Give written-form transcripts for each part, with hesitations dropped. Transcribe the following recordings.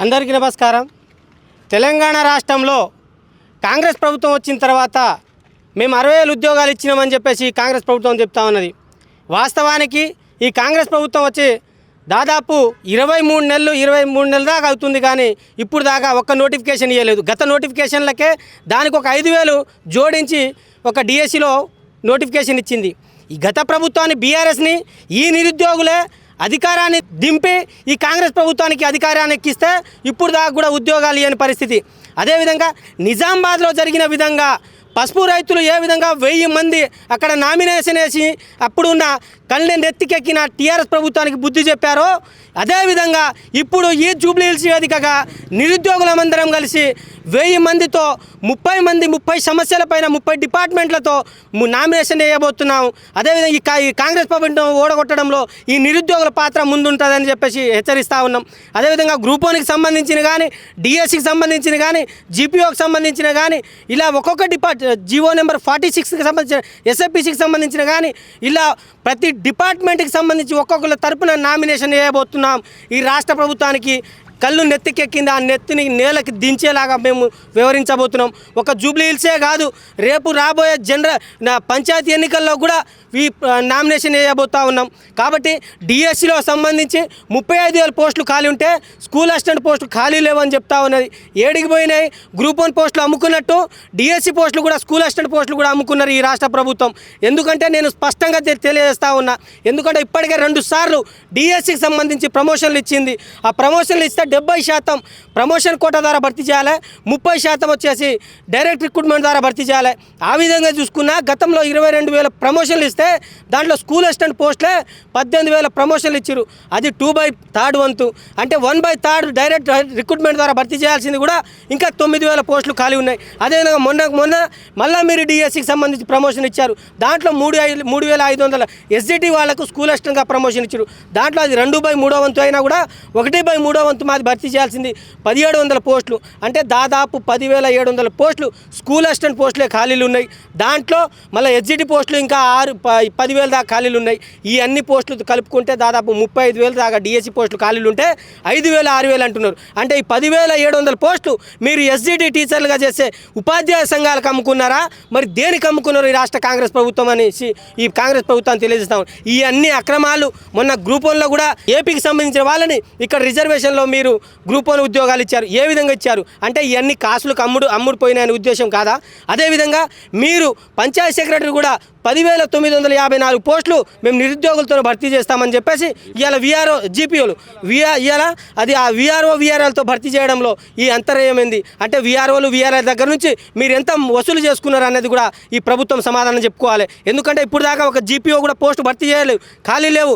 అందరికీ నమస్కారం. తెలంగాణ రాష్ట్రంలో కాంగ్రెస్ ప్రభుత్వం వచ్చిన తర్వాత మేము 60,000 ఉద్యోగాలు ఇచ్చినామని చెప్పేసి కాంగ్రెస్ ప్రభుత్వం చెప్తా ఉన్నది. వాస్తవానికి ఈ కాంగ్రెస్ ప్రభుత్వం వచ్చి దాదాపు 23 నెలల దాకా అవుతుంది, కానీ ఇప్పుడు దాకా ఒక్క నోటిఫికేషన్ ఇవ్వలేదు. గత నోటిఫికేషన్లకే దానికి ఒక 5,000 జోడించి ఒక డిఎస్సిలో నోటిఫికేషన్ ఇచ్చింది. ఈ గత ప్రభుత్వాన్ని బీఆర్ఎస్ని ఈ నిరుద్యోగులే అధికారాన్ని దింపి ఈ కాంగ్రెస్ ప్రభుత్వానికి అధికారాన్ని ఎక్కిస్తే ఇప్పుడు దాకా కూడా ఉద్యోగాలు ఇవ్వని పరిస్థితి. అదేవిధంగా నిజామాబాద్లో జరిగిన విధంగా పసుపు రైతులు ఏ విధంగా 1000 మంది అక్కడ నామినేషన్ వేసి అప్పుడున్న కళ్ళని నెత్తికెక్కిన టీఆర్ఎస్ ప్రభుత్వానికి బుద్ధి చెప్పారో, అదేవిధంగా ఇప్పుడు ఈ జూబ్లీ హిల్స్ వేదికగా నిరుద్యోగులమందరం కలిసి 1000 మందితో 30 మంది 30 సమస్యలపైన 30 డిపార్ట్మెంట్లతో నామినేషన్ వేయబోతున్నాం. అదేవిధంగా ఈ కాంగ్రెస్ ప్రభుత్వం ఓడగొట్టడంలో ఈ నిరుద్యోగుల పాత్ర ముందుంటుందని చెప్పేసి హెచ్చరిస్తూ ఉన్నాం. అదేవిధంగా గ్రూప్ 1కి సంబంధించిన కానీ, డిఎస్సికి సంబంధించిన కానీ, జీపీఓకి సంబంధించిన కానీ, ఇలా ఒక్కొక్క జీవో నెంబర్ 46కి సంబంధించిన, ఎస్ఎఫ్పిసికి సంబంధించిన కానీ, ఇలా ప్రతి డిపార్ట్మెంట్కి సంబంధించి ఒక్కొక్కరి తరపున నామినేషన్ వేయబోతున్నాం. ఈ రాష్ట్ర ప్రభుత్వానికి కళ్ళు నెత్తికెక్కింది, ఆ నెత్తిని నేలకి దించేలాగా మేము వివరించబోతున్నాం. ఒక జూబ్లీ హిల్సే కాదు, రేపు రాబోయే పంచాయతీ ఎన్నికల్లో కూడా ఈ నామినేషన్ వేయబోతూ ఉన్నాం. కాబట్టి డిఎస్సిలో సంబంధించి 35,000 పోస్టులు ఖాళీ ఉంటే స్కూల్ అసిస్టెంట్ పోస్టులు ఖాళీ లేవని చెప్తా ఉన్నది. ఏడికి పోయినాయి? గ్రూప్ 1 పోస్టులు అమ్ముకున్నట్టు డిఎస్సి పోస్టులు కూడా, స్కూల్ అసిస్టెంట్ పోస్టులు కూడా అమ్ముకున్నారు ఈ రాష్ట్ర ప్రభుత్వం. ఎందుకంటే నేను స్పష్టంగా తెలియజేస్తూ ఉన్నా, ఎందుకంటే ఇప్పటికే 2 సార్లు డిఎస్సికి సంబంధించి ప్రమోషన్లు ఇచ్చింది. ఆ ప్రమోషన్లు ఇస్తే 70% ప్రమోషన్ కోటా ద్వారా భర్తీ చేయాలి, 30% వచ్చేసి డైరెక్ట్ రిక్రూట్మెంట్ ద్వారా భర్తీ చేయాలి. ఆ విధంగా చూసుకున్నా గతంలో 22,000 ప్రమోషన్లు ఇస్తే దాంట్లో స్కూల్ అసిస్టెంట్ పోస్టులే 18,000 ప్రమోషన్లు ఇచ్చారు. అది 2/3 వంతు, అంటే 1/3 డైరెక్ట్ రిక్రూట్మెంట్ ద్వారా భర్తీ చేయాల్సింది కూడా ఇంకా 9,000 పోస్టులు ఖాళీ ఉన్నాయి. అదేవిధంగా మొన్న మళ్ళీ మీరు డిఎస్సికి సంబంధించి ప్రమోషన్ ఇచ్చారు. దాంట్లో 3,500 ఎస్జిటి వాళ్ళకు స్కూల్ అసిస్టెంట్గా ప్రమోషన్ ఇచ్చారు. దాంట్లో అది 2/3 వంతు అయినా కూడా 1/3 వంతు మాది భర్తీ చేయాల్సింది 1,700 పోస్టులు, అంటే దాదాపు 10,700 పోస్టులు స్కూల్ అసిస్టెంట్ పోస్టులే ఖాళీలు ఉన్నాయి. దాంట్లో మళ్ళీ ఎస్జిటి పోస్టులు ఇంకా 10,000 దాకా ఖాళీలు ఉన్నాయి. ఈ అన్ని పోస్టులు కలుపుకుంటే దాదాపు 35,000 దాకా డిఎస్సి పోస్టులు ఖాళీలు ఉంటే 5,000 6,000 అంటున్నారు. అంటే ఈ 10,700 పోస్టులు మీరు ఎస్జిటి టీచర్లుగా చేసే ఉపాధ్యాయ సంఘాలకు అమ్ముకున్నారా? మరి దేనికి అమ్ముకున్నారు ఈ రాష్ట్ర కాంగ్రెస్ ప్రభుత్వం అనేసి ఈ కాంగ్రెస్ ప్రభుత్వాన్ని తెలియజేస్తాం. ఈ అన్ని అక్రమాలు మొన్న గ్రూప్ 1లో కూడా ఏపీకి సంబంధించిన వాళ్ళని ఇక్కడ రిజర్వేషన్లో మీరు గ్రూప్ 1 ఉద్యోగాలు ఇచ్చారు. ఏ విధంగా ఇచ్చారు? అంటే ఇవన్నీ కాసులకు అమ్ముడుపోయిన ఉద్దేశం కాదా? అదేవిధంగా మీరు పంచాయతీ సెక్రటరీ కూడా 10,954 పోస్టులు మేము నిరుద్యోగులతో భర్తీ చేస్తామని చెప్పేసి ఇవాళ విఆర్ఓ జీపీఓలు ఇవాళ అది ఆ విఆర్ఓలతో భర్తీ చేయడంలో ఈ అంతర్యం ఏంది? అంటే విఆర్ఓలు విఆర్ఐ దగ్గర నుంచి మీరు ఎంత వసూలు చేసుకున్నారు అనేది కూడా ఈ ప్రభుత్వం సమాధానం చెప్పుకోవాలి. ఎందుకంటే ఇప్పుడు దాకా ఒక జీపీఓ కూడా పోస్టు భర్తీ చేయలేవు, ఖాళీ లేవు.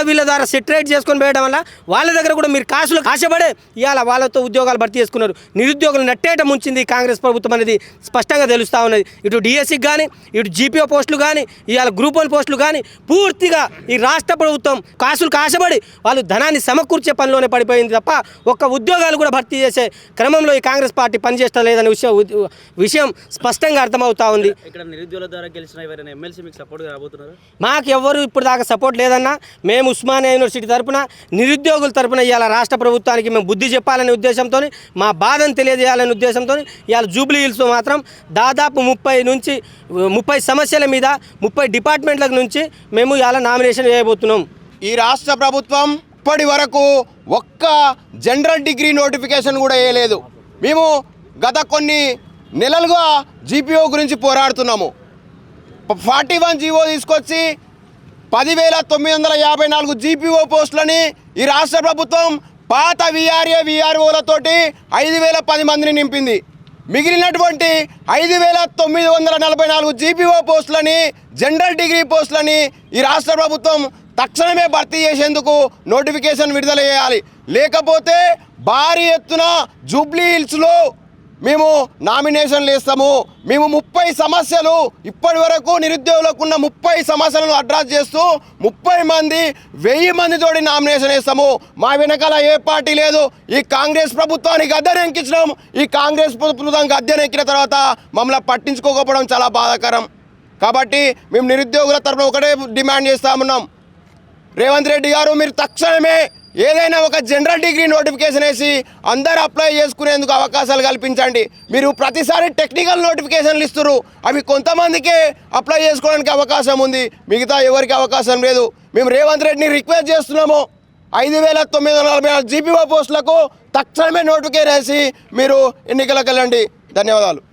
వీళ్ళ ద్వారా సెటరేట్ చేసుకొని వేయడం వల్ల వాళ్ళ దగ్గర కూడా మీరు కాసులు ఆశపడే ఇవాళ వాళ్ళతో ఉద్యోగాలు భర్తీ చేసుకున్నారు. నిరుద్యోగులు నట్టేట ముంచింది కాంగ్రెస్ ప్రభుత్వం అనేది స్పష్టంగా తెలుస్తూ ఉన్నది. ఇటు డిఎస్సికి కానీ, ఇటు జీపీఓ పోస్టులు కానీ, ఇవాళ గ్రూప్ 1 పోస్టులు కానీ పూర్తిగా ఈ రాష్ట్ర ప్రభుత్వం కాసులకు ఆశపడి వాళ్ళు ధనాన్ని సమకూర్చే పనిలోనే పడిపోయింది తప్ప ఒక్క ఉద్యోగాలు కూడా భర్తీ చేసే క్రమంలో ఈ కాంగ్రెస్ పార్టీ పనిచేస్తా లేదనే విషయం స్పష్టంగా అర్థమవుతా ఉంది. మాకు ఎవరు ఇప్పుడు దాకా సపోర్ట్ లేదన్నా. మేము ఉస్మానియా యూనివర్సిటీ తరఫున నిరుద్యోగుల తరఫున ఇవాళ రాష్ట్ర ప్రభుత్వానికి మేము బుద్ధి చెప్పాలనే ఉద్దేశంతో, మా బాధను తెలియజేయాలనే ఉద్దేశంతో ఇవాళ జూబ్లీ హిల్స్లో మాత్రం దాదాపు 30 సమస్యల మీద 30 డిపార్ట్మెంట్ల నుంచి మేము ఇలా నామినేషన్ వేయబోతున్నాం. ఈ రాష్ట్ర ప్రభుత్వం ఇప్పటి వరకు ఒక్క జనరల్ డిగ్రీ నోటిఫికేషన్ కూడా వేయలేదు. మేము గత కొన్ని నెలలుగా జీపీఓ గురించి పోరాడుతున్నాము. 41 జీవో తీసుకొచ్చి 10,954 జీపీఓ పోస్టులని ఈ రాష్ట్ర ప్రభుత్వం పాత విఆర్ఓలతోటి 5,010 మందిని నింపింది. మిగిలినటువంటి 5,944 జీపీఓ పోస్టులని, జనరల్ డిగ్రీ పోస్టులని ఈ రాష్ట్ర ప్రభుత్వం తక్షణమే భర్తీ చేసేందుకు నోటిఫికేషన్ విడుదల చేయాలి. లేకపోతే భారీ ఎత్తున జూబ్లీ హిల్స్లో మేము నామినేషన్లు వేస్తాము. మేము 30 సమస్యలు ఇప్పటి వరకు నిరుద్యోగులకు ఉన్న 30 సమస్యలను అడ్రస్ చేస్తూ 30 మంది 1000 మందితోటి నామినేషన్ వేస్తాము. మా వెనకాల ఏ పార్టీ లేదు. ఈ కాంగ్రెస్ ప్రభుత్వానికి అద్దెనెక్కించడం, ఈ కాంగ్రెస్ ప్రభుత్వానికి అద్దెనెక్కిన తర్వాత మమ్మల్ని పట్టించుకోకపోవడం చాలా బాధాకరం. కాబట్టి మేము నిరుద్యోగుల తరఫున ఒకటే డిమాండ్ చేస్తామున్నాం, రేవంత్ రెడ్డి గారు మీరు తక్షణమే ఏదైనా ఒక జనరల్ డిగ్రీ నోటిఫికేషన్ వేసి అందరూ అప్లై చేసుకునేందుకు అవకాశాలు కల్పించండి. మీరు ప్రతిసారి టెక్నికల్ నోటిఫికేషన్లు ఇస్తున్నారు, అవి కొంతమందికే అప్లై చేసుకోవడానికి అవకాశం ఉంది, మిగతా ఎవరికి అవకాశం లేదు. మేము రేవంత్ రెడ్డిని రిక్వెస్ట్ చేస్తున్నాము, 5,944 జీపీఓ పోస్టులకు తక్షణమే నోటిఫికేషన్ వేసి మీరు ఎన్నికలకు వెళ్ళండి. ధన్యవాదాలు.